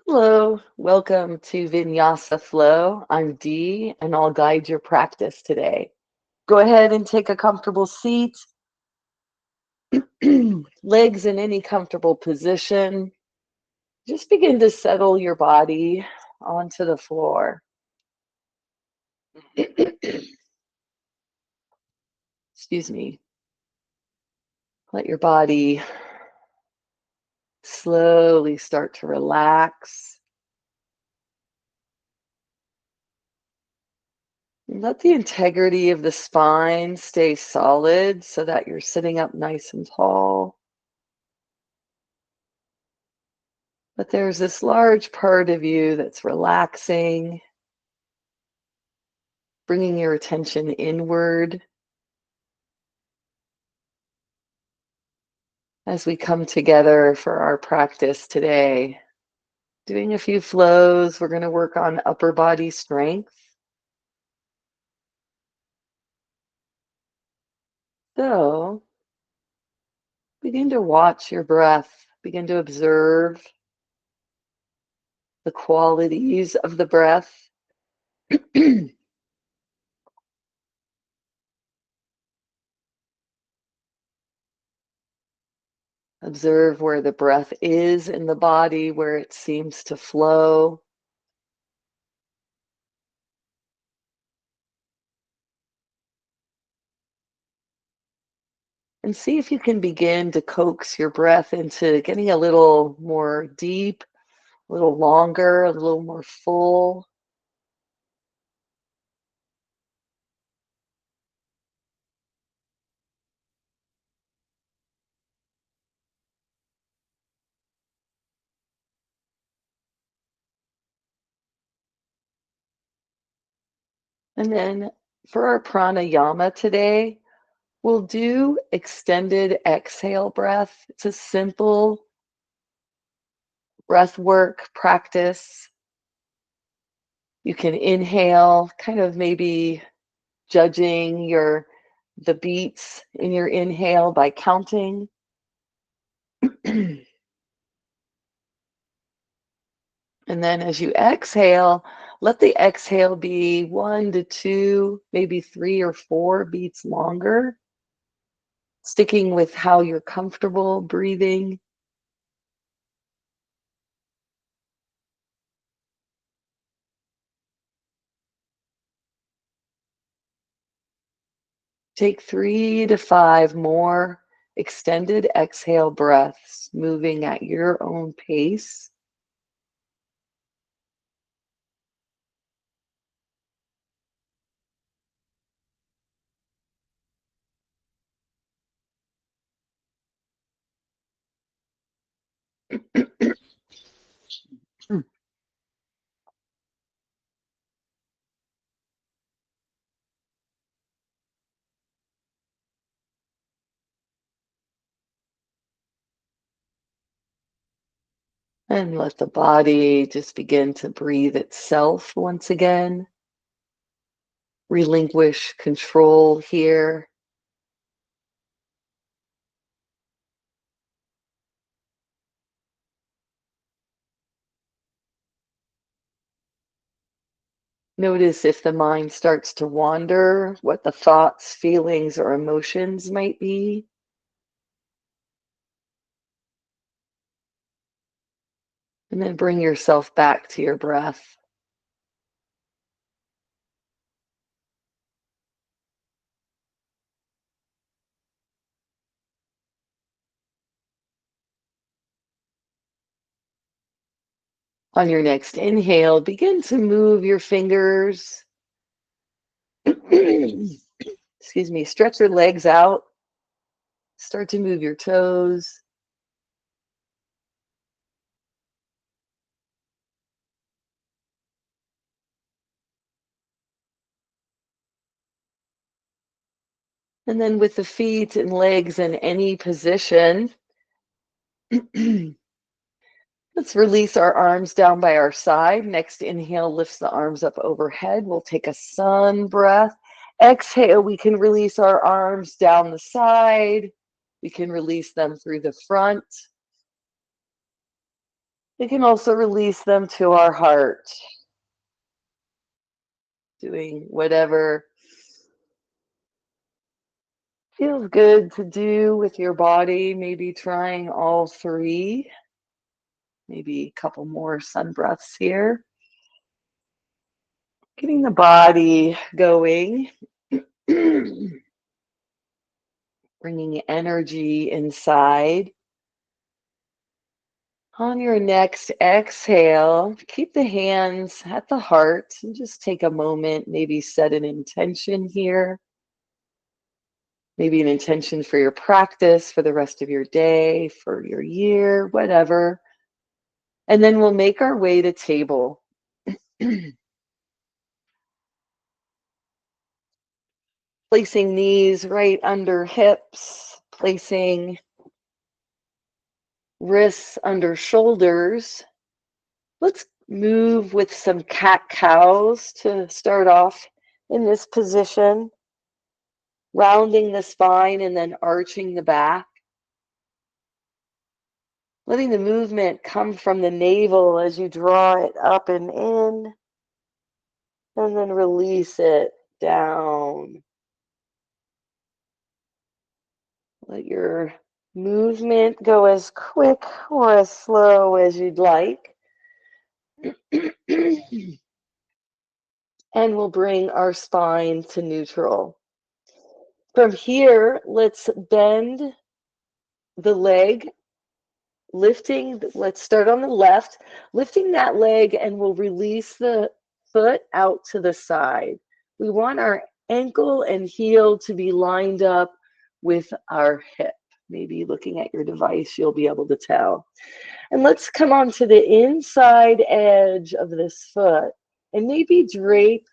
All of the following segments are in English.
Hello, welcome to Vinyasa Flow. I'm Dee, and I'll guide your practice today. Go ahead and take a comfortable seat, legs in any comfortable position. Just begin to settle your body onto the floor. Excuse me. Let your body slowly start to relax. Let the integrity of the spine stay solid so that you're sitting up nice and tall. But there's this large part of you that's relaxing, bringing your attention inward as we come together for our practice today. Doing a few flows, we're going to work on upper body strength. So begin to watch your breath, begin to observe the qualities of the breath. Observe where the breath is in the body, where it seems to flow. And see if you can begin to coax your breath into getting a little more deep, a little longer, a little more full. And then for our pranayama today, we'll do extended exhale breath. It's a simple breath work practice. You can inhale, kind of maybe judging the beats in your inhale by counting. And then as you exhale, let the exhale be 1 to 2, maybe 3 or 4 beats longer, sticking with how you're comfortable breathing. Take 3 to 5 more extended exhale breaths, moving at your own pace. And let the body just begin to breathe itself once again. Relinquish control here. Notice if the mind starts to wander, what the thoughts, feelings, or emotions might be. And then bring yourself back to your breath. On your next inhale, begin to move your fingers. Excuse me, stretch your legs out. Start to move your toes. And then with the feet and legs in any position, let's release our arms down by our side. Next inhale lifts the arms up overhead. We'll take a sun breath. Exhale, we can release our arms down the side. We can release them through the front. We can also release them to our heart, doing whatever feels good to do with your body, maybe trying all three, maybe a couple more sun breaths here. Getting the body going, bringing energy inside. On your next exhale, keep the hands at the heart and just take a moment, maybe set an intention here. Maybe an intention for your practice, for the rest of your day, for your year, whatever. And then we'll make our way to table. Placing knees right under hips, placing wrists under shoulders. Let's move with some cat-cows to start off in this position, rounding the spine and then arching the back. Letting the movement come from the navel as you draw it up and in, and then release it down. Let your movement go as quick or as slow as you'd like. And we'll bring our spine to neutral. From here, let's bend the leg, let's start on the left, lifting that leg, and we'll release the foot out to the side. We want our ankle and heel to be lined up with our hip. Maybe looking at your device, you'll be able to tell. And let's come on to the inside edge of this foot and maybe drape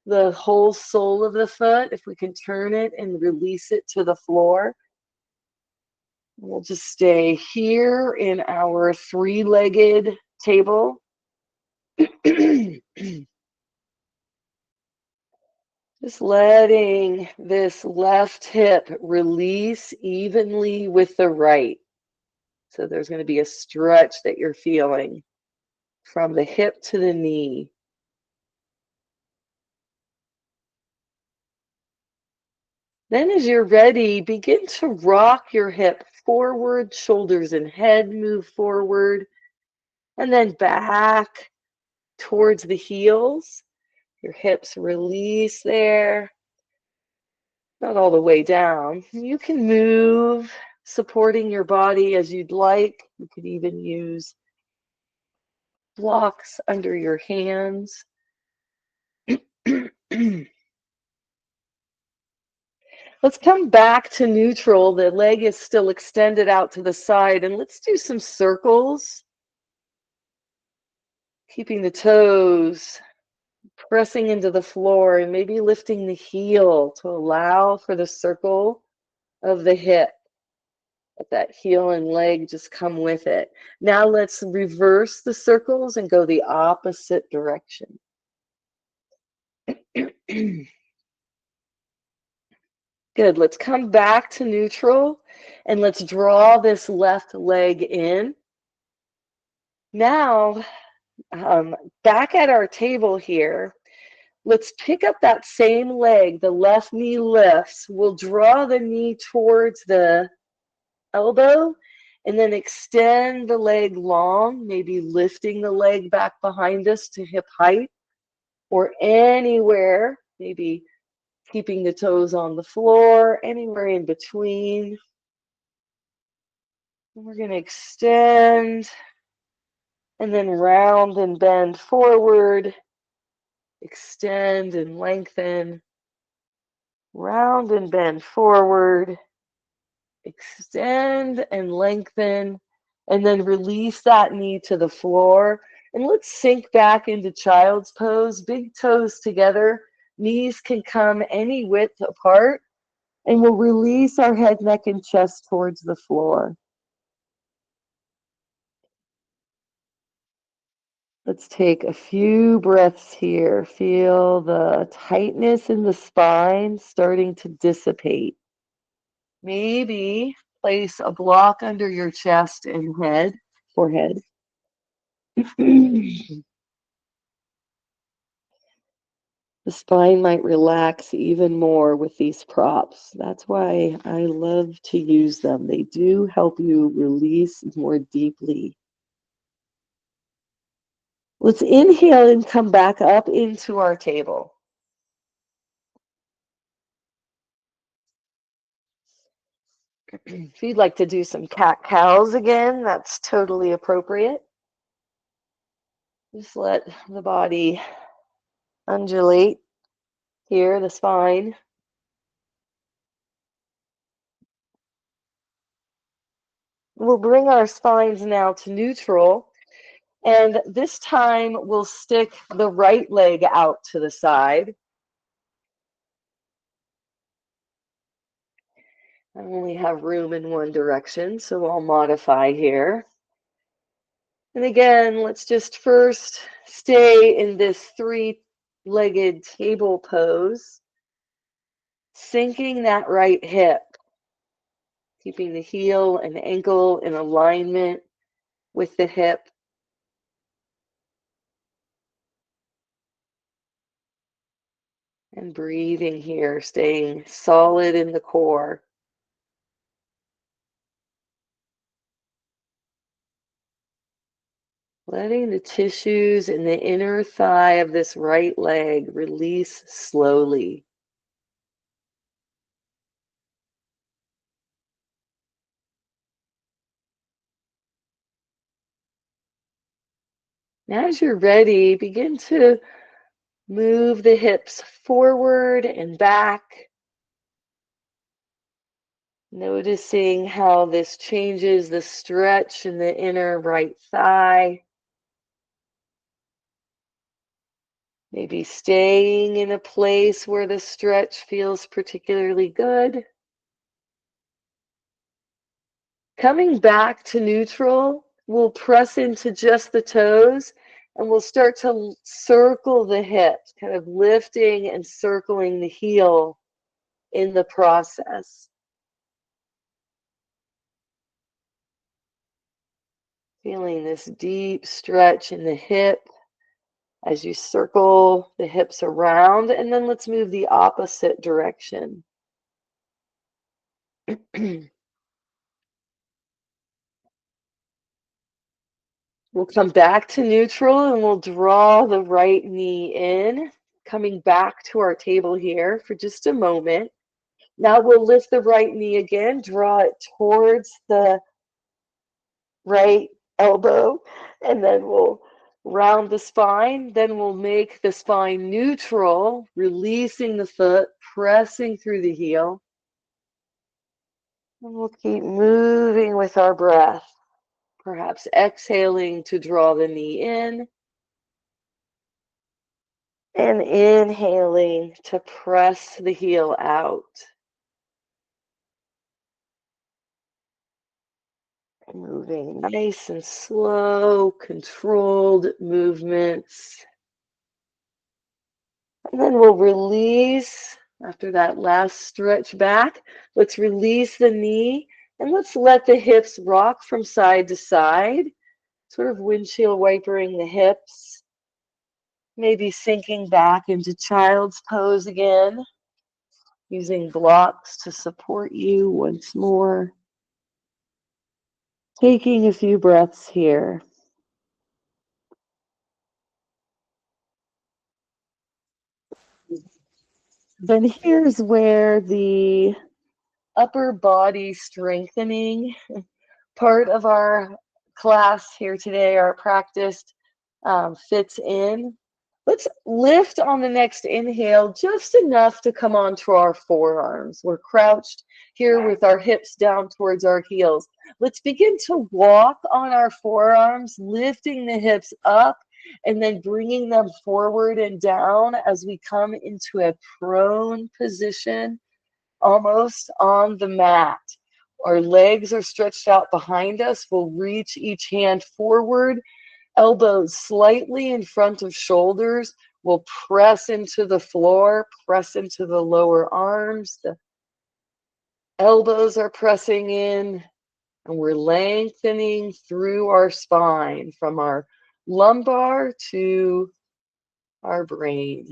the whole sole of the foot, if we can turn it and release it to the floor. We'll just stay here in our three-legged table. Just letting this left hip release evenly with the right. So there's going to be a stretch that you're feeling from the hip to the knee. Then as you're ready, begin to rock your hip forward, shoulders and head move forward, and then back towards the heels. Your hips release there, not all the way down. You can move, supporting your body as you'd like. You could even use blocks under your hands. Let's come back to neutral. The leg is still extended out to the side, and let's do some circles. Keeping the toes pressing into the floor and maybe lifting the heel to allow for the circle of the hip. Let that heel and leg just come with it. Now let's reverse the circles and go the opposite direction. Good. Let's come back to neutral and let's draw this left leg in. Now, back at our table here, let's pick up that same leg. The left knee lifts. We'll draw the knee towards the elbow and then extend the leg long, maybe lifting the leg back behind us to hip height or anywhere, maybe keeping the toes on the floor, anywhere in between. And we're going to extend and then round and bend forward, extend and lengthen, round and bend forward, extend and lengthen, and then release that knee to the floor. And let's sink back into child's pose, big toes together. Knees can come any width apart. And we'll release our head, neck, and chest towards the floor. Let's take a few breaths here. Feel the tightness in the spine starting to dissipate. Maybe place a block under your chest and forehead. The spine might relax even more with these props. That's why I love to use them. They do help you release more deeply. Let's inhale and come back up into our table. If you'd like to do some cat-cows again, that's totally appropriate. Just let the body undulate here, the spine. We'll bring our spines now to neutral, and this time we'll stick the right leg out to the side. I only have room in one direction, so I'll modify here. And again, let's just first stay in this three-legged table pose, sinking that right hip, keeping the heel and ankle in alignment with the hip. And breathing here, staying solid in the core. Letting the tissues in the inner thigh of this right leg release slowly. Now, as you're ready, begin to move the hips forward and back, noticing how this changes the stretch in the inner right thigh. Maybe staying in a place where the stretch feels particularly good. Coming back to neutral, we'll press into just the toes and we'll start to circle the hips, kind of lifting and circling the heel in the process. Feeling this deep stretch in the hip as you circle the hips around, and then let's move the opposite direction. We'll come back to neutral and we'll draw the right knee in, coming back to our table here for just a moment. Now we'll lift the right knee again, draw it towards the right elbow, and then we'll round the spine. Then we'll make the spine neutral, releasing the foot, pressing through the heel. And we'll keep moving with our breath, perhaps exhaling to draw the knee in, and inhaling to press the heel out. Moving nice and slow, controlled movements. And then we'll release after that last stretch back. Let's release the knee and let's let the hips rock from side to side, sort of windshield wipering the hips. Maybe sinking back into child's pose again, using blocks to support you once more. Taking a few breaths here. Then here's where the upper body strengthening part of our class here today, our practice, fits in. Let's lift on the next inhale just enough to come onto our forearms. We're crouched here with our hips down towards our heels. Let's begin to walk on our forearms, lifting the hips up and then bringing them forward and down as we come into a prone position, almost on the mat. Our legs are stretched out behind us. We'll reach each hand forward, elbows slightly in front of shoulders. We'll press into the floor, press into the lower arms. The elbows are pressing in, and we're lengthening through our spine from our lumbar to our brain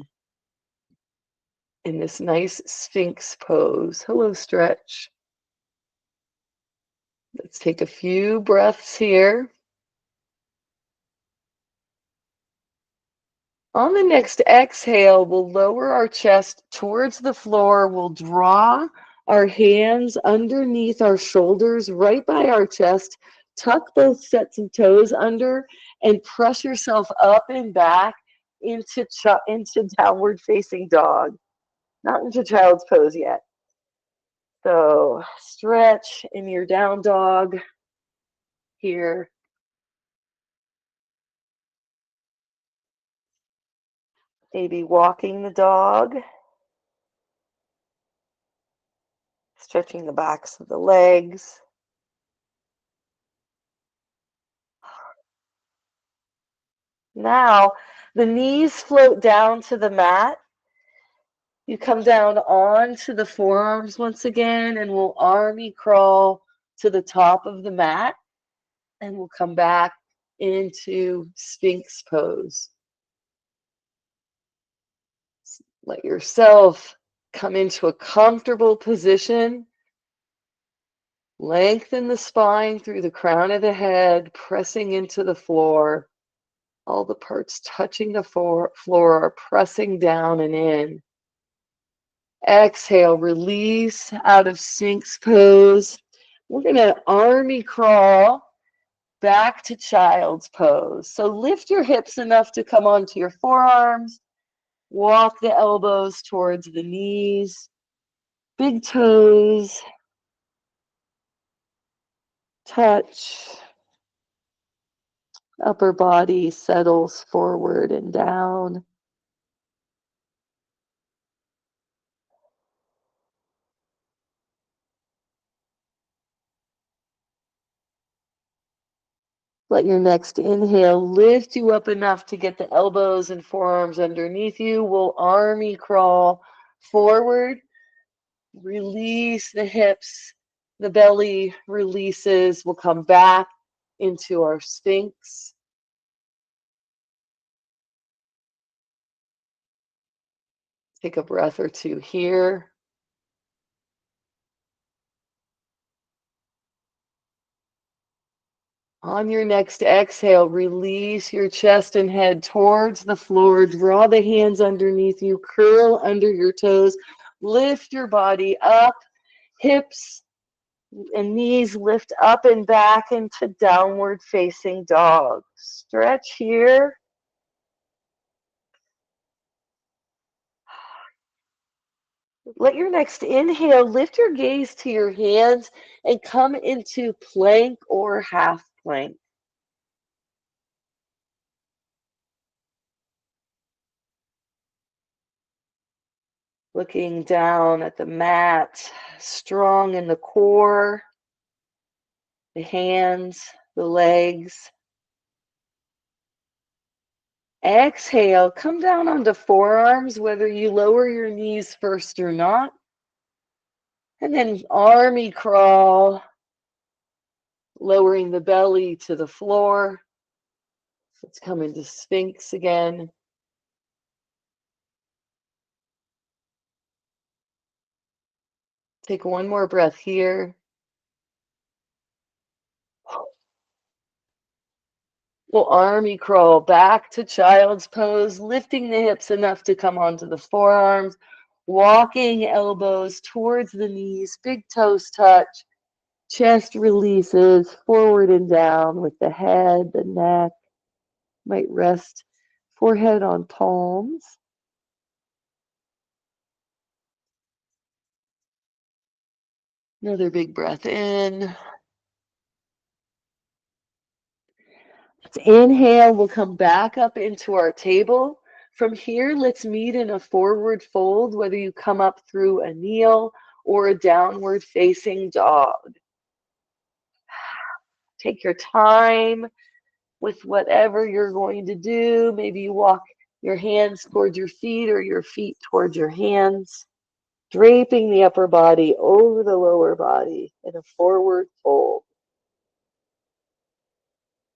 in this nice Sphinx pose. Hello, stretch. Let's take a few breaths here. On the next exhale, we'll lower our chest towards the floor. We'll draw our hands underneath our shoulders, right by our chest. Tuck both sets of toes under and press yourself up and back into downward facing dog. Not into child's pose yet. So stretch in your down dog here. Maybe walking the dog. Stretching the backs of the legs. Now, the knees float down to the mat. You come down onto the forearms once again, and we'll army crawl to the top of the mat, and we'll come back into Sphinx pose. Let yourself come into a comfortable position. Lengthen the spine through the crown of the head, pressing into the floor. All the parts touching the floor are pressing down and in. Exhale, release out of Sphinx pose. We're going to army crawl back to child's pose. So lift your hips enough to come onto your forearms. Walk the elbows towards the knees. Big toes. Touch. Upper body settles forward and down. Let your next inhale lift you up enough to get the elbows and forearms underneath you. We'll army crawl forward. Release the hips. The belly releases. We'll come back into our Sphinx. Take a breath or two here. On your next exhale, release your chest and head towards the floor. Draw the hands underneath you. Curl under your toes. Lift your body up. Hips and knees lift up and back into downward facing dog. Stretch here. Let your next inhale lift your gaze to your hands and come into plank or half plank. Looking down at the mat, strong in the core, the hands, the legs. Exhale, come down onto forearms, whether you lower your knees first or not. And then army crawl, lowering the belly to the floor. Let's come into Sphinx again. Take one more breath here. We'll army crawl back to child's pose, lifting the hips enough to come onto the forearms, walking elbows towards the knees, big toes touch, chest releases forward and down with the head, the neck. Might rest forehead on palms. Another big breath in. Let's inhale, we'll come back up into our table. From here, let's meet in a forward fold, whether you come up through a kneel or a downward facing dog. Take your time with whatever you're going to do. Maybe you walk your hands towards your feet or your feet towards your hands, draping the upper body over the lower body in a forward fold.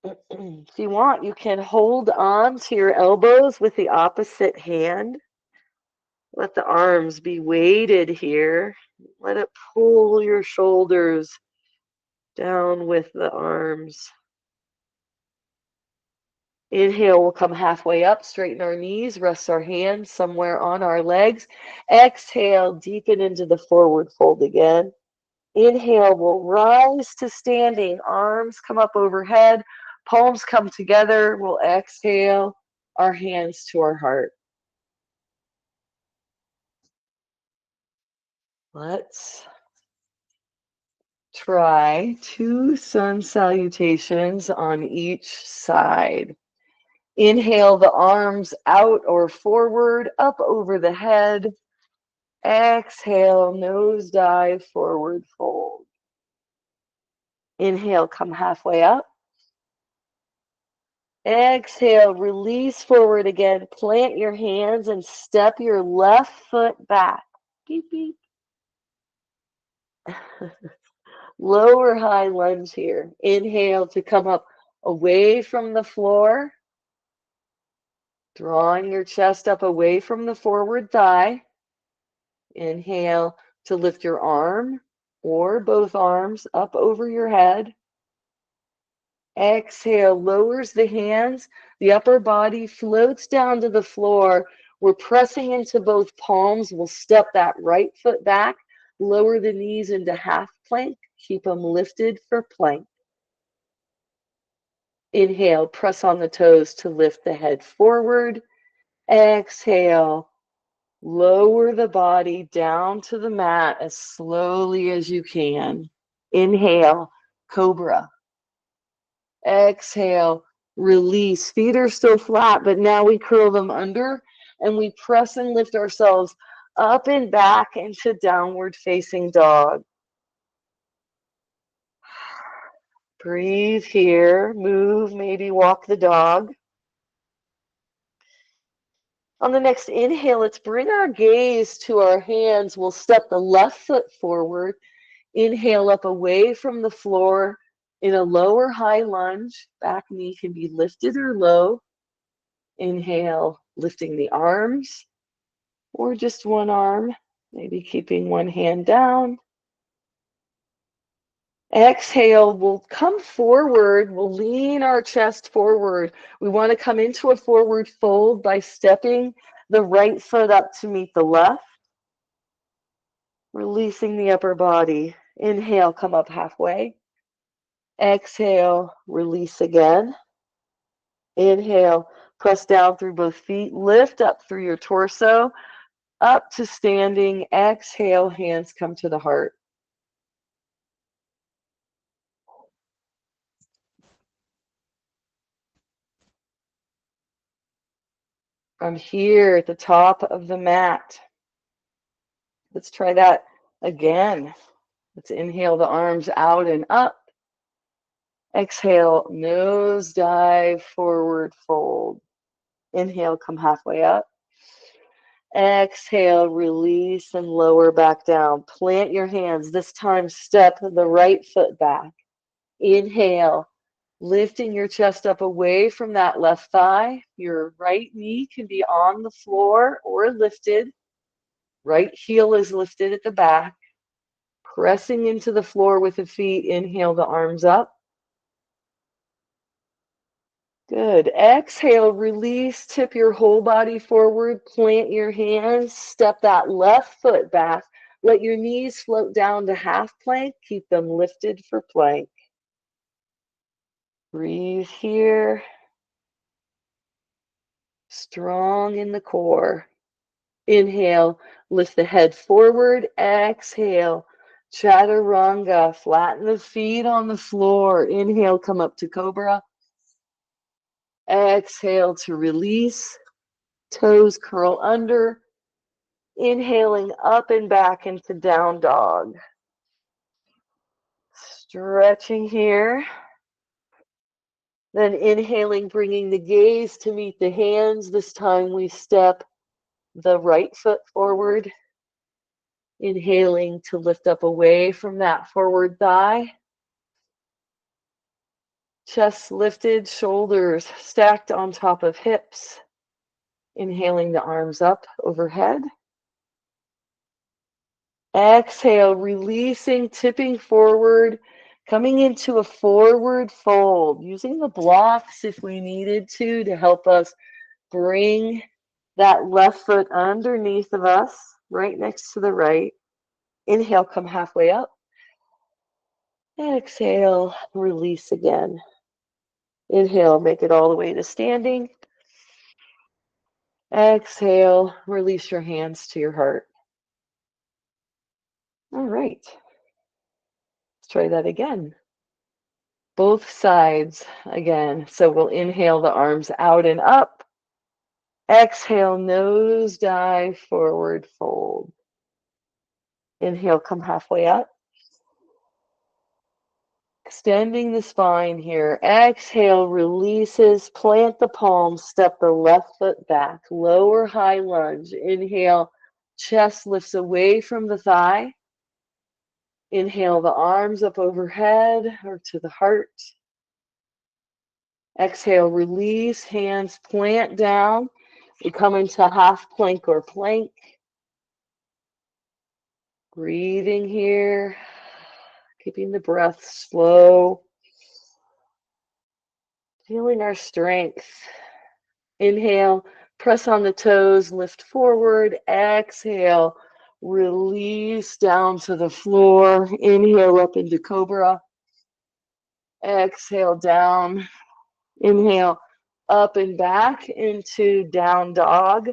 If you want, you can hold on to your elbows with the opposite hand. Let the arms be weighted here. Let it pull your shoulders down with the arms. Inhale, we'll come halfway up, straighten our knees, rest our hands somewhere on our legs. Exhale, deepen into the forward fold again. Inhale, we'll rise to standing. Arms come up overhead, palms come together. We'll exhale, our hands to our heart. Let's try 2 sun salutations on each side. Inhale the arms out or forward, up over the head. Exhale, nose dive, forward fold. Inhale, come halfway up. Exhale, release forward again. Plant your hands and step your left foot back. Beep, beep. Lower high lunge here. Inhale to come up away from the floor. Drawing your chest up away from the forward thigh. Inhale to lift your arm or both arms up over your head. Exhale, lowers the hands. The upper body floats down to the floor. We're pressing into both palms. We'll step that right foot back. Lower the knees into half plank. Keep them lifted for plank. Inhale, press on the toes to lift the head forward. Exhale, lower the body down to the mat as slowly as you can. Inhale, cobra. Exhale, release. Feet are still flat, but now we curl them under and we press and lift ourselves up and back into downward facing dog. Breathe here, move, maybe walk the dog. On the next inhale, let's bring our gaze to our hands. We'll step the left foot forward. Inhale up away from the floor in a lower high lunge. Back knee can be lifted or low. Inhale, lifting the arms or just one arm, maybe keeping one hand down. Exhale, we'll come forward. We'll lean our chest forward. We want to come into a forward fold by stepping the right foot up to meet the left. Releasing the upper body. Inhale, come up halfway. Exhale, release again. Inhale, press down through both feet. Lift up through your torso. Up to standing. Exhale, hands come to the heart. From here at the top of the mat. Let's try that again. Let's inhale the arms out and up. Exhale, nose dive, forward fold. Inhale, come halfway up. Exhale, release and lower back down. Plant your hands. This time, step the right foot back. Inhale, lifting your chest up away from that left thigh. Your right knee can be on the floor or lifted. Right heel is lifted at the back. Pressing into the floor with the feet. Inhale the arms up. Good. Exhale, release, tip your whole body forward, plant your hands, step that left foot back. Let your knees float down to half plank. Keep them lifted for plank. Breathe here. Strong in the core. Inhale, lift the head forward. Exhale, chaturanga. Flatten the feet on the floor. Inhale, come up to cobra. Exhale to release. Toes curl under. Inhaling up and back into down dog. Stretching here. Then inhaling, bringing the gaze to meet the hands. This time we step the right foot forward. Inhaling to lift up away from that forward thigh. Chest lifted, shoulders stacked on top of hips. Inhaling the arms up overhead. Exhale, releasing, tipping forward, coming into a forward fold, using the blocks if we needed to help us bring that left foot underneath of us, right next to the right. Inhale, come halfway up. Exhale, release again. Inhale, make it all the way to standing. Exhale, release your hands to your heart. All right. Let's try that again. Both sides again. So we'll inhale the arms out and up. Exhale, nose dive, forward fold. Inhale, come halfway up. Extending the spine here. Exhale, releases, plant the palms, step the left foot back, lower high lunge. Inhale, chest lifts away from the thigh. Inhale the arms up overhead or to the heart. Exhale, release, hands plant down. We come into half plank or plank. Breathing here, keeping the breath slow. Feeling our strength. Inhale, press on the toes, lift forward. Exhale, release down to the floor. Inhale up into cobra. Exhale down. Inhale up and back into down dog.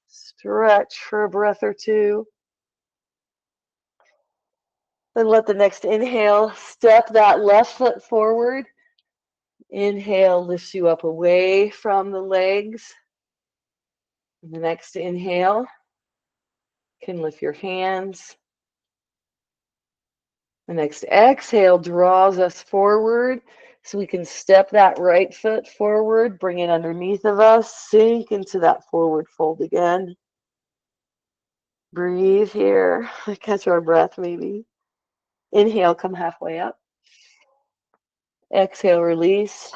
Stretch for a breath or two. Then let the next inhale step that left foot forward. Inhale lifts you up away from the legs. And the next inhale can lift your hands. The next exhale draws us forward so we can step that right foot forward, bring it underneath of us, sink into that forward fold again. Breathe here. Catch our breath maybe. Inhale, come halfway up. Exhale, release.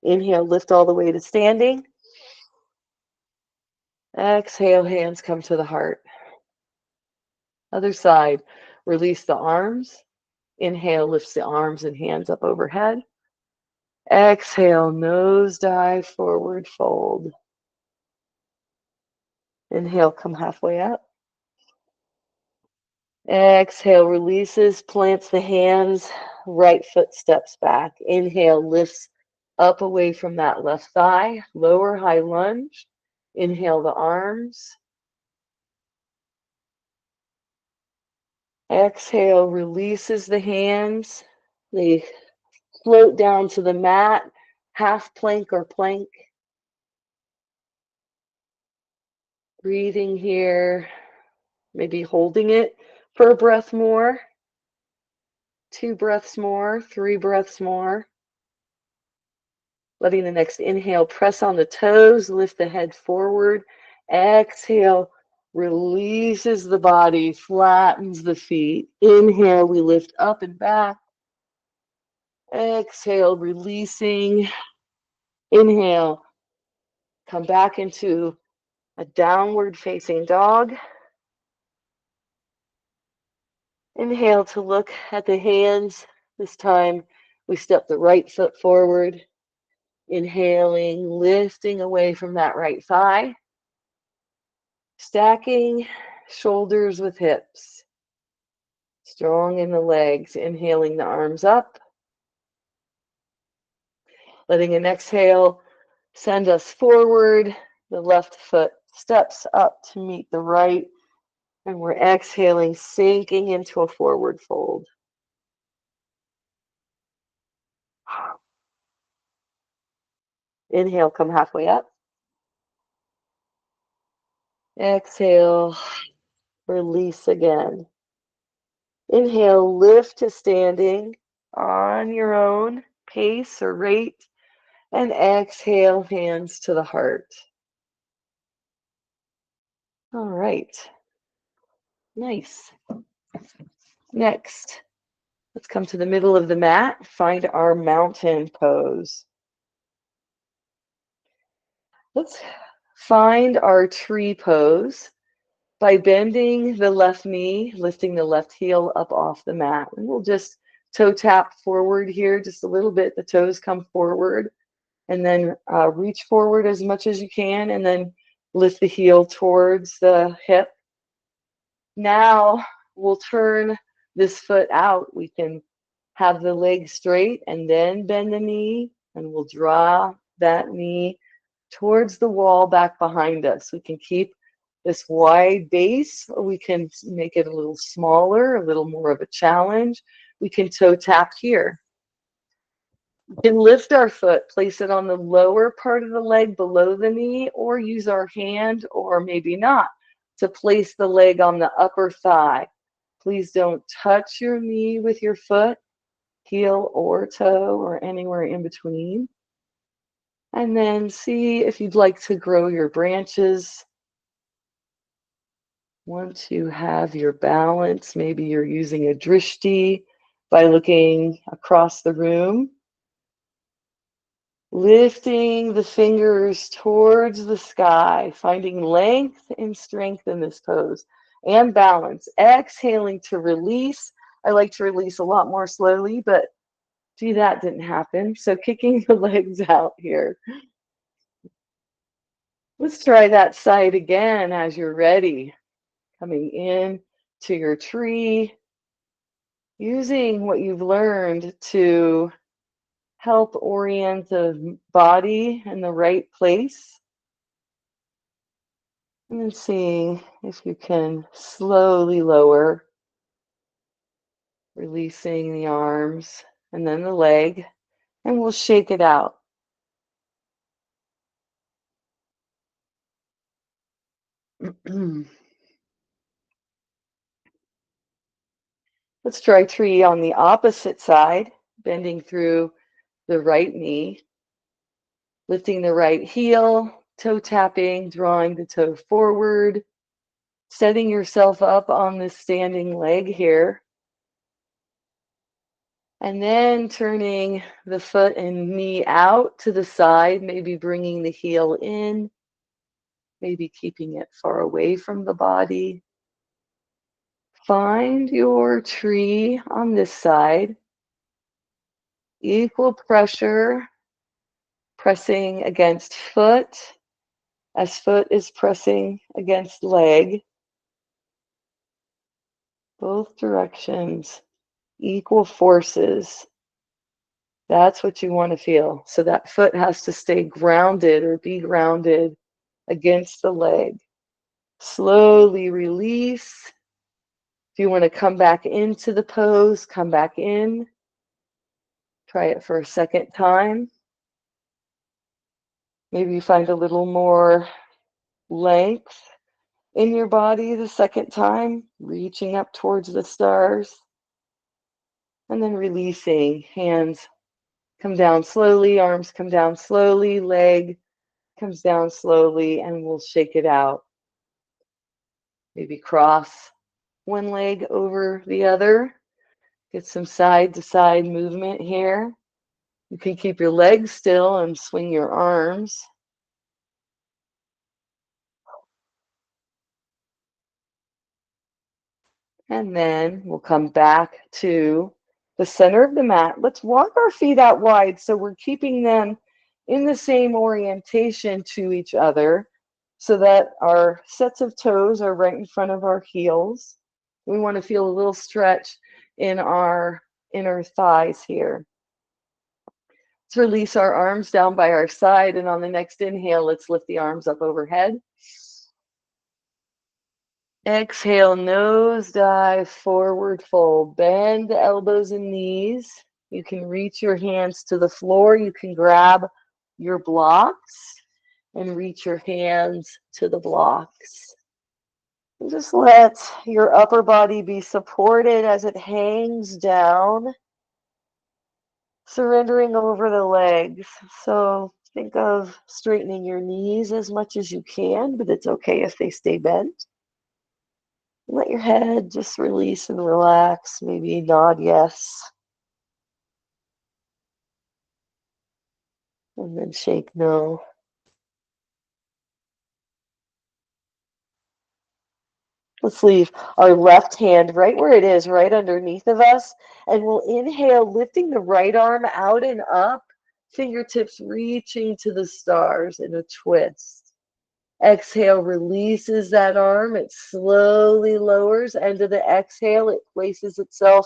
Inhale, lift all the way to standing. Exhale, hands come to the heart. Other side, release the arms. Inhale, lifts the arms and hands up overhead. Exhale, nose dive, forward fold. Inhale, come halfway up. Exhale, releases, plants the hands, right foot steps back. Inhale, lifts up away from that left thigh, lower high lunge. Inhale the arms. Exhale, releases the hands. They float down to the mat, half plank or plank. Breathing here, maybe holding it for a breath more, 2 breaths more, 3 breaths more. Letting the next inhale press on the toes, lift the head forward. Exhale, releases the body, flattens the feet. Inhale, we lift up and back. Exhale, releasing. Inhale, come back into a downward facing dog. Inhale to look at the hands. This time we step the right foot forward. Inhaling, lifting away from that right thigh. Stacking shoulders with hips. Strong in the legs. Inhaling the arms up. Letting an exhale send us forward. The left foot steps up to meet the right. And we're exhaling, sinking into a forward fold. Inhale, come halfway up. Exhale, release again. Inhale, lift to standing on your own pace or rate. And exhale, hands to the heart. All right. Nice. Next, Let's come to the middle of the mat, find our mountain pose. Let's find our tree pose by bending the left knee, lifting the left heel up off the mat. And we'll just toe tap forward here just a little bit. The toes come forward, and then reach forward as much as you can, and then lift the heel towards the hip. Now we'll turn this foot out. We can have the leg straight and then bend the knee, and we'll draw that knee towards the wall back behind us. We can keep this wide base, or we can make it a little smaller, a little more of a challenge. We can toe tap here. We can lift our foot, place it on the lower part of the leg below the knee, or use our hand, or maybe not, to place the leg on the upper thigh. Please don't touch your knee with your foot, heel or toe, or anywhere in between. And then see if you'd like to grow your branches. Once you have your balance, maybe you're using a drishti by looking across the room. Lifting the fingers towards the sky, finding length and strength in this pose, and balance. Exhaling to release. I like to release a lot more slowly, but gee, that didn't happen. So kicking the legs out here. Let's try that side again as you're ready. Coming in to your tree, using what you've learned to help orient the body in the right place. And then seeing if you can slowly lower, releasing the arms and then the leg, and we'll shake it out. Let's try tree on the opposite side, bending through the right knee, lifting the right heel, toe tapping, drawing the toe forward, setting yourself up on this standing leg here. And then turning the foot and knee out to the side, maybe bringing the heel in, maybe keeping it far away from the body. Find your tree on this side. Equal pressure, pressing against foot as foot is pressing against leg. Both directions, equal forces. That's what you want to feel. So that foot has to stay grounded or be grounded against the leg. Slowly release. If you want to come back into the pose, come back in. Try it for a second time. Maybe you find a little more length in your body the second time, reaching up towards the stars. And then releasing. Hands come down slowly, arms come down slowly, leg comes down slowly, and we'll shake it out. Maybe cross one leg over the other. Get some side to side movement here. You can keep your legs still and swing your arms. And then we'll come back to the center of the mat. Let's walk our feet out wide so we're keeping them in the same orientation to each other so that our sets of toes are right in front of our heels. We want to feel a little stretch in our inner thighs here. Let's release our arms down by our side, and on the next inhale, let's lift the arms up overhead. Exhale, nose dive, forward fold. Bend the elbows and knees. You can reach your hands to the floor. You can grab your blocks and reach your hands to the blocks. And just let your upper body be supported as it hangs down, surrendering over the legs. So think of straightening your knees as much as you can, but it's okay if they stay bent. Let your head just release and relax. Maybe nod yes, and then shake no. Let's leave our left hand right where it is, right underneath of us. And we'll inhale, lifting the right arm out and up, fingertips reaching to the stars in a twist. Exhale, releases that arm. It slowly lowers. End of the exhale, it places itself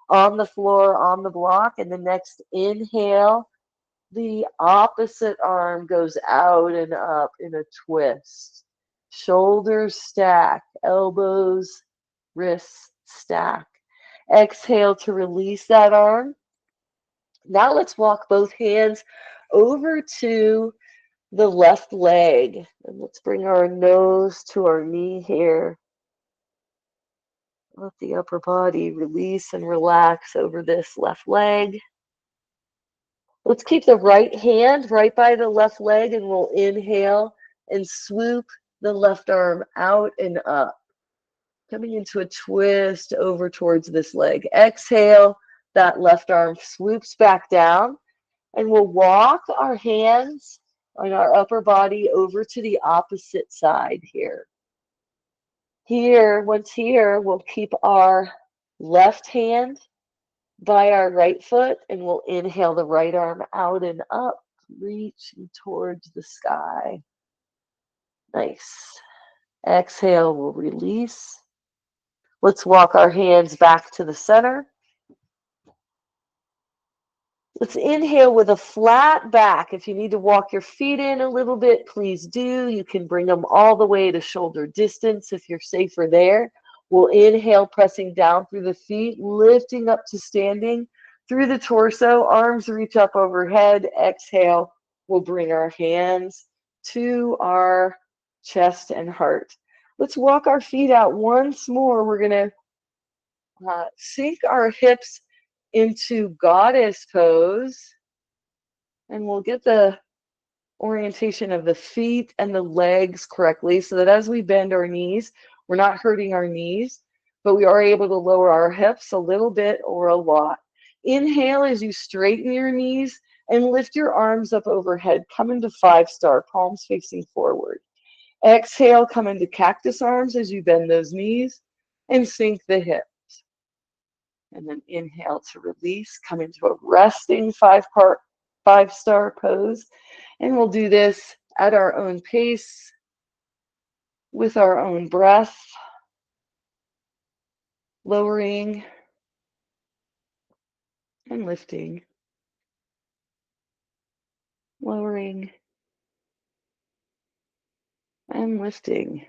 on the floor, on the block. And the next inhale, the opposite arm goes out and up in a twist. Shoulders stack, elbows, wrists stack. Exhale to release that arm. Now let's walk both hands over to the left leg. And let's bring our nose to our knee here. Let the upper body release and relax over this left leg. Let's keep the right hand right by the left leg, and we'll inhale and swoop the left arm out and up, coming into a twist over towards this leg. Exhale, that left arm swoops back down, and we'll walk our hands on our upper body over to the opposite side here. Once here, we'll keep our left hand by our right foot, and we'll inhale the right arm out and up, reaching towards the sky. Nice. Exhale, we'll release. Let's walk our hands back to the center. Let's inhale with a flat back. If you need to walk your feet in a little bit, please do. You can bring them all the way to shoulder distance if you're safer there. We'll inhale, pressing down through the feet, lifting up to standing through the torso. Arms reach up overhead. Exhale, we'll bring our hands to our chest and heart. Let's walk our feet out once more. We're going to sink our hips into goddess pose, and we'll get the orientation of the feet and the legs correctly so that as we bend our knees, we're not hurting our knees, but we are able to lower our hips a little bit or a lot. Inhale as you straighten your knees and lift your arms up overhead. Come into 5-star, palms facing forward. Exhale, come into cactus arms as you bend those knees and sink the hips. And then inhale to release, come into a resting 5-star pose. And we'll do this at our own pace, with our own breath, lowering and lifting, lowering and lifting.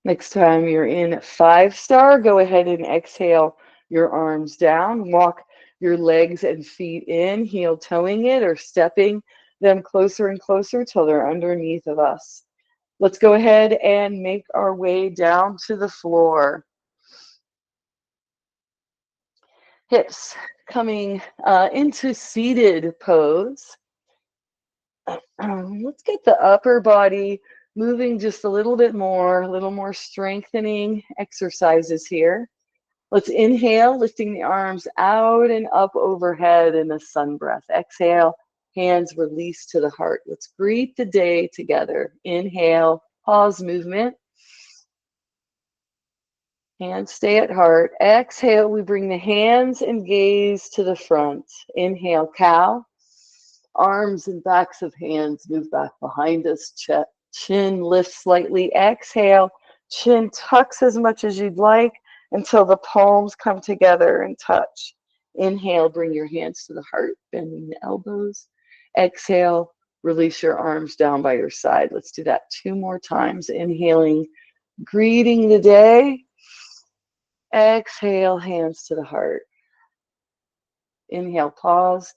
Next time you're in 5-star, go ahead and exhale your arms down. Walk your legs and feet in, heel toeing it or stepping them closer and closer till they're underneath of us. Let's go ahead and make our way down to the floor. Hips coming into seated pose. Let's get the upper body moving just a little more strengthening exercises here. Let's inhale, lifting the arms out and up overhead in a sun breath. Exhale, hands release to the heart. Let's greet the day together. Inhale, pause movement. Hands stay at heart. Exhale, we bring the hands and gaze to the front. Inhale, cow. Arms and backs of hands move back behind us. Chin lifts slightly. Exhale, chin tucks as much as you'd like until the palms come together and touch. Inhale, bring your hands to the heart, bending the elbows. Exhale, release your arms down by your side. Let's do that 2 more times. Inhaling, greeting the day. Exhale, hands to the heart. Inhale, pause.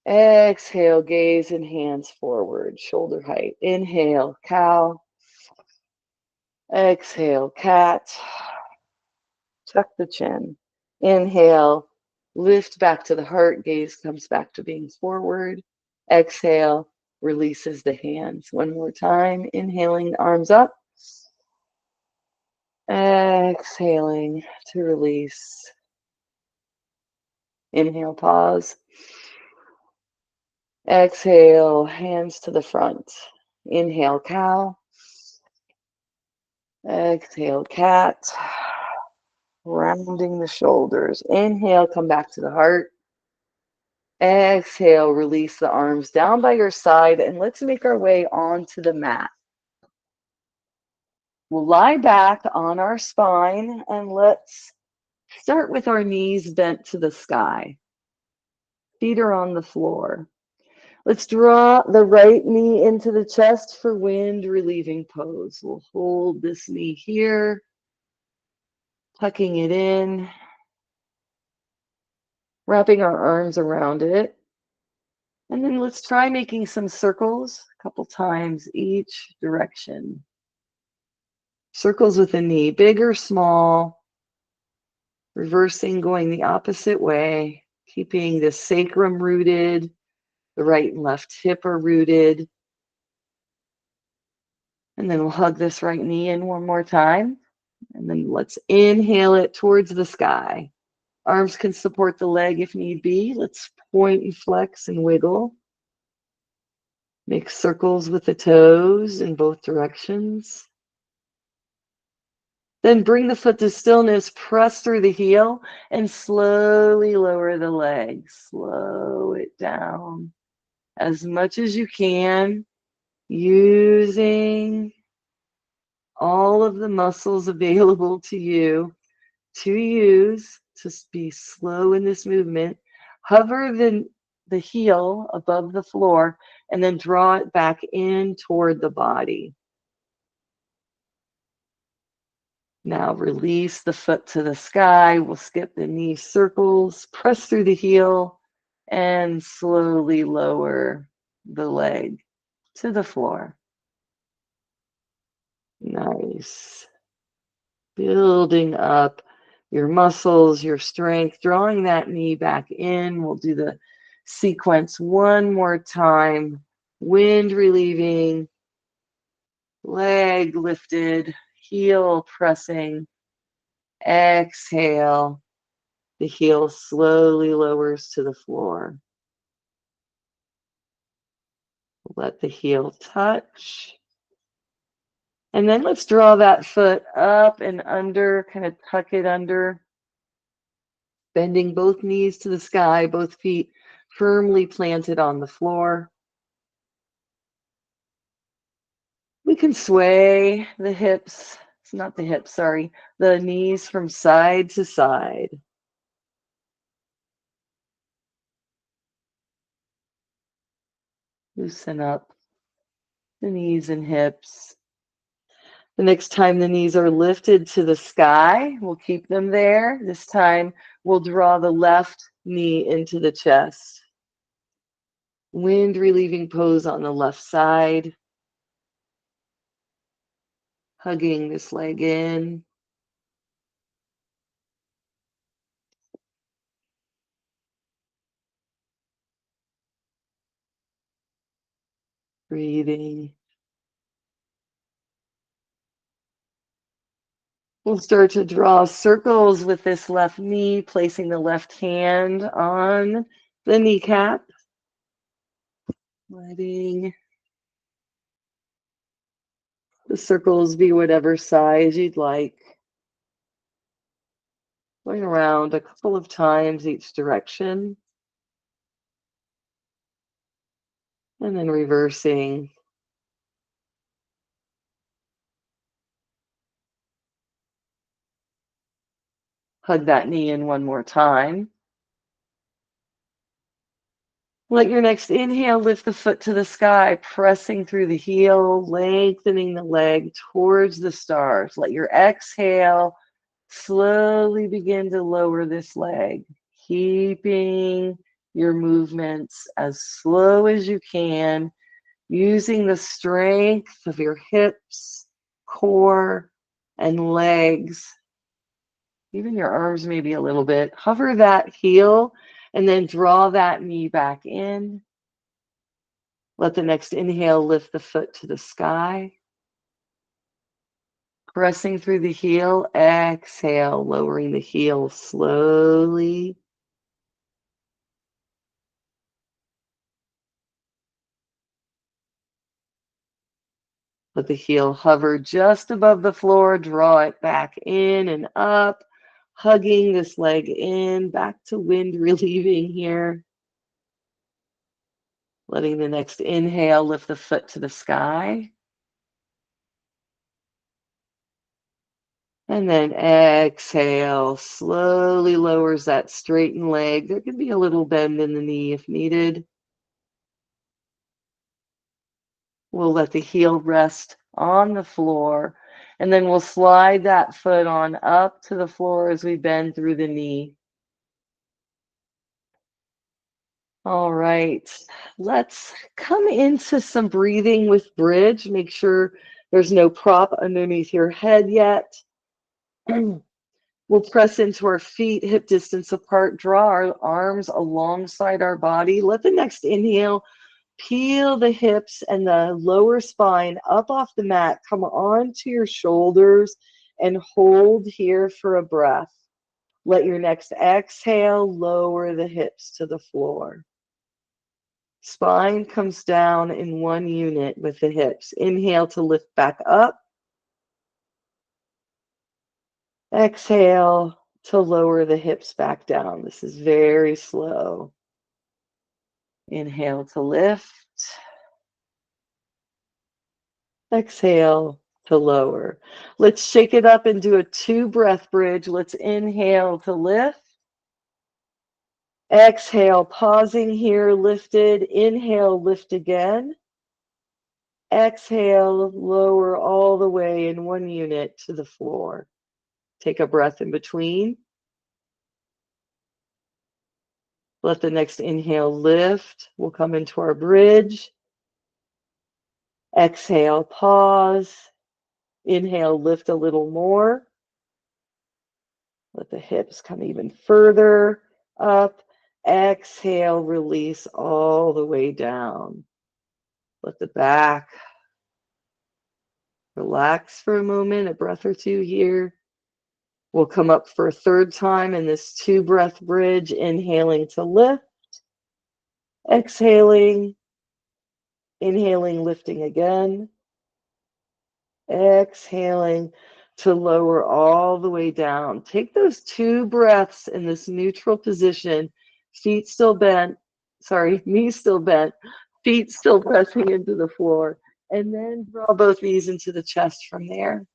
Exhale, gaze and hands forward, shoulder height. Inhale, cow. Exhale, cat. Tuck the chin. Inhale, lift back to the heart. Gaze comes back to being forward. Exhale, releases the hands. One more time, inhaling the arms up, exhaling to release. Inhale, pause. Exhale, hands to the front. Inhale, cow. Exhale, cat. Rounding the shoulders. Inhale, come back to the heart. Exhale, release the arms down by your side, and let's make our way onto the mat. We'll lie back on our spine, and let's start with our knees bent to the sky. Feet are on the floor. Let's draw the right knee into the chest for wind relieving pose. We'll hold this knee here, tucking it in, wrapping our arms around it. And then let's try making some circles a couple times each direction. Circles with the knee, big or small, reversing, going the opposite way, keeping the sacrum rooted, the right and left hip are rooted. And then we'll hug this right knee in one more time. And then let's inhale it towards the sky. Arms can support the leg if need be. Let's point and flex and wiggle. Make circles with the toes in both directions. Then bring the foot to stillness, press through the heel, and slowly lower the leg. Slow it down as much as you can, using all of the muscles available to you to use to be slow in this movement. Hover the heel above the floor and then draw it back in toward the body. Now release the foot to the sky. We'll skip the knee circles, press through the heel, and slowly lower the leg to the floor. Nice. Building up your muscles, your strength, drawing that knee back in. We'll do the sequence one more time. Wind relieving, leg lifted, heel pressing. Exhale. The heel slowly lowers to the floor. Let the heel touch. And then let's draw that foot up and under, kind of tuck it under. Bending both knees to the sky, both feet firmly planted on the floor. We can sway the hips, it's not the hips, sorry, the knees from side to side. Loosen up the knees and hips. The next time the knees are lifted to the sky, we'll keep them there. This time we'll draw the left knee into the chest. Wind relieving pose on the left side. Hugging this leg in. Breathing. We'll start to draw circles with this left knee, placing the left hand on the kneecap. Letting the circles be whatever size you'd like. Going around a couple of times each direction. And then reversing. Hug that knee in one more time. Let your next inhale lift the foot to the sky, pressing through the heel, lengthening the leg towards the stars. Let your exhale slowly begin to lower this leg, keeping your movements as slow as you can, using the strength of your hips, core, and legs. Even your arms maybe a little bit. Hover that heel and then draw that knee back in. Let the next inhale lift the foot to the sky. Pressing through the heel, exhale, lowering the heel slowly. Let the heel hover just above the floor, draw it back in and up, hugging this leg in, back to wind relieving here. Letting the next inhale lift the foot to the sky. And then exhale, slowly lowers that straightened leg. There can be a little bend in the knee if needed. We'll let the heel rest on the floor, and then we'll slide that foot on up to the floor as we bend through the knee. All right, let's come into some breathing with bridge. Make sure there's no prop underneath your head yet. We'll press into our feet, hip distance apart, draw our arms alongside our body. Let the next inhale peel the hips and the lower spine up off the mat. Come onto your shoulders and hold here for a breath. Let your next exhale lower the hips to the floor. Spine comes down in one unit with the hips. Inhale to lift back up. Exhale to lower the hips back down. This is very slow. Inhale to lift. Exhale to lower. Let's shake it up and do a 2-breath bridge. Let's inhale to lift. Exhale, pausing here, lifted. Inhale, lift again. Exhale, lower all the way in one unit to the floor. Take a breath in between. Let the next inhale lift. We'll come into our bridge. Exhale, pause. Inhale, lift a little more. Let the hips come even further up. Exhale, release all the way down. Let the back relax for a moment, a breath or two here. We'll come up for a third time in this 2-breath bridge, inhaling to lift, exhaling, inhaling, lifting again, exhaling to lower all the way down. Take those 2 breaths in this neutral position, feet still bent, sorry, knees still bent, feet still pressing into the floor, and then draw both knees into the chest from there.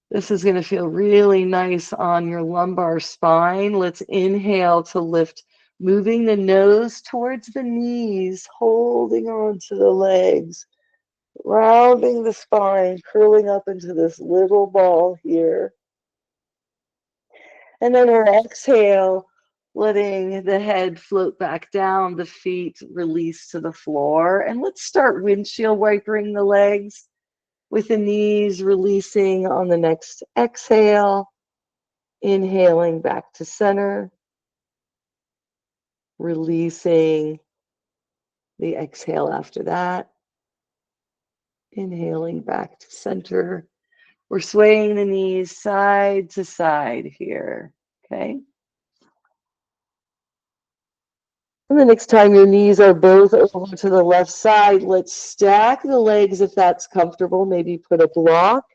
This is going to feel really nice on your lumbar spine. Let's inhale to lift, moving the nose towards the knees, holding on to the legs, rounding the spine, curling up into this little ball here. And then we'll exhale, letting the head float back down, the feet release to the floor. And let's start windshield wipering the legs with the knees releasing on the next exhale, inhaling back to center, releasing the exhale after that, inhaling back to center. We're swaying the knees side to side here, okay? And the next time your knees are both over to the left side, let's stack the legs if that's comfortable. Maybe put a block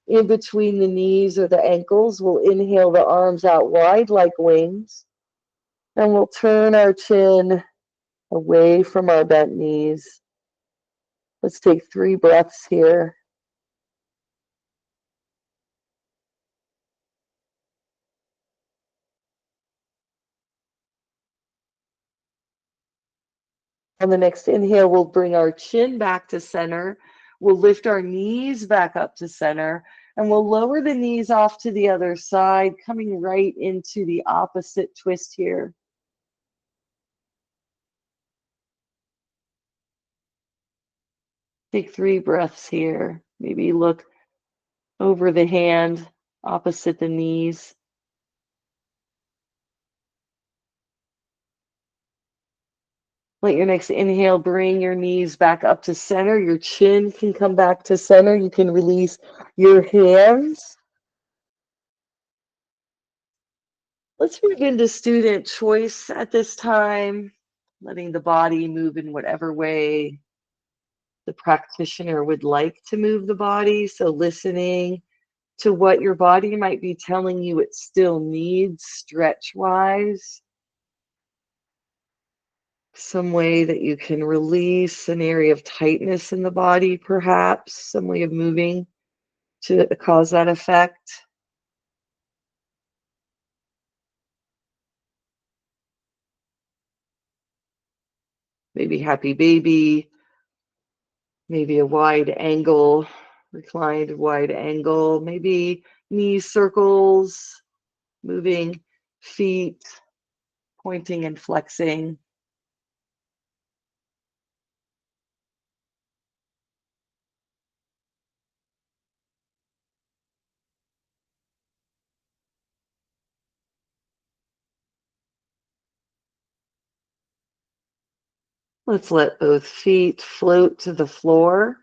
in between the knees or the ankles. We'll inhale the arms out wide like wings. And we'll turn our chin away from our bent knees. Let's take 3 breaths here. On the next inhale, we'll bring our chin back to center. We'll lift our knees back up to center, and we'll lower the knees off to the other side, coming right into the opposite twist here. Take 3 breaths here. Maybe look over the hand, opposite the knees. Let your next inhale bring your knees back up to center. Your chin can come back to center. You can release your hands. Let's move into student choice at this time, letting the body move in whatever way the practitioner would like to move the body. So listening to what your body might be telling you it still needs stretch wise. Some way that you can release an area of tightness in the body, perhaps, some way of moving to cause that effect. Maybe happy baby, maybe a wide angle, reclined wide angle, maybe knee circles, moving feet, pointing and flexing. Let's let both feet float to the floor.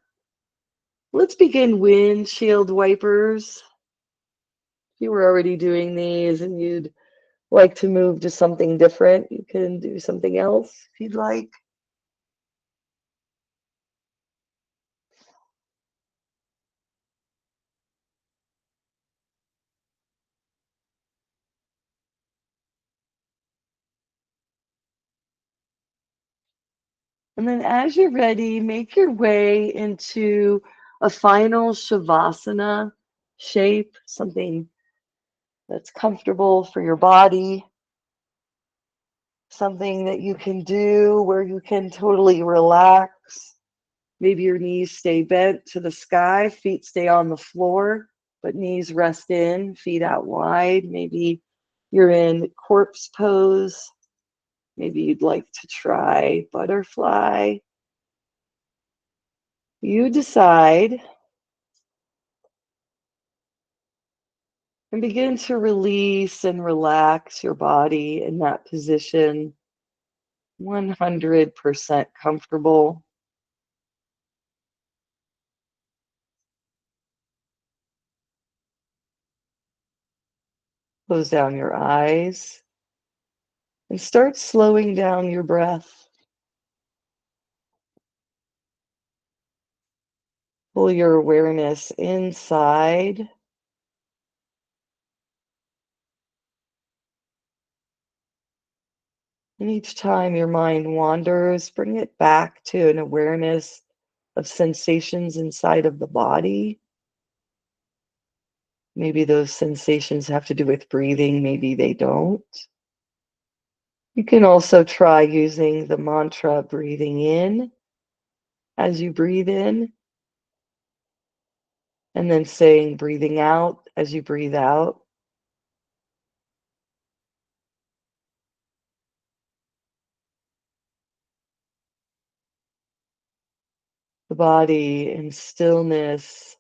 Let's begin windshield wipers. If you were already doing these and you'd like to move to something different, you can do something else if you'd like. And then as you're ready, make your way into a final Shavasana shape, something that's comfortable for your body, something that you can do where you can totally relax. Maybe your knees stay bent to the sky, feet stay on the floor, but knees rest in, feet out wide. Maybe you're in corpse pose. Maybe you'd like to try butterfly. You decide and begin to release and relax your body in that position, 100% comfortable. Close down your eyes and start slowing down your breath. Pull your awareness inside. And each time your mind wanders, bring it back to an awareness of sensations inside of the body. Maybe those sensations have to do with breathing, maybe they don't. You can also try using the mantra breathing in as you breathe in, and then saying breathing out as you breathe out. The body in stillness,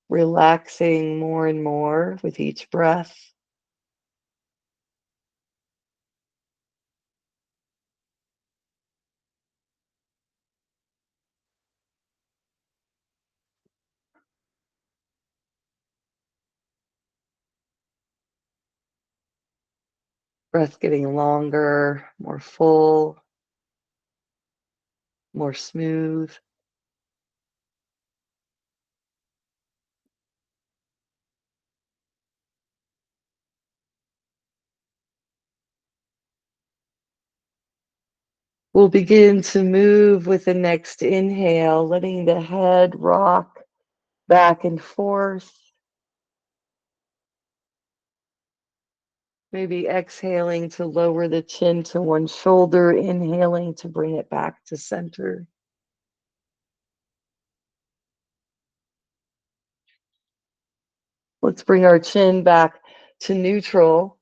relaxing more and more with each breath. Breath getting longer, more full, more smooth. We'll begin to move with the next inhale, letting the head rock back and forth. Maybe exhaling to lower the chin to one shoulder, inhaling to bring it back to center. Let's bring our chin back to neutral.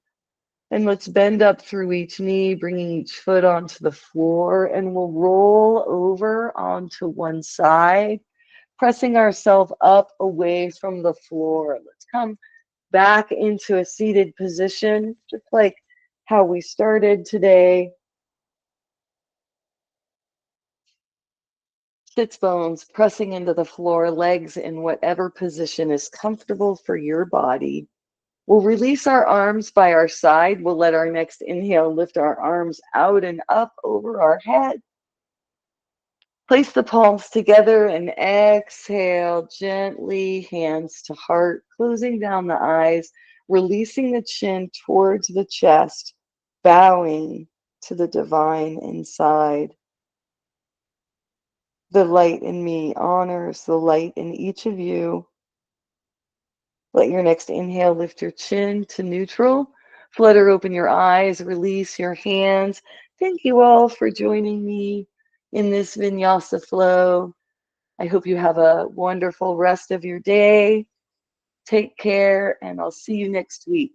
And let's bend up through each knee, bringing each foot onto the floor. And we'll roll over onto one side, pressing ourselves up away from the floor. Let's come back into a seated position, just like how we started today. Sits bones pressing into the floor, legs in whatever position is comfortable for your body. We'll release our arms by our side. We'll let our next inhale lift our arms out and up over our head. Place the palms together and exhale gently, hands to heart, closing down the eyes, releasing the chin towards the chest, bowing to the divine inside. The light in me honors the light in each of you. Let your next inhale lift your chin to neutral. Flutter open your eyes, release your hands. Thank you all for joining me in this Vinyasa flow. I hope you have a wonderful rest of your day. Take care, and I'll see you next week.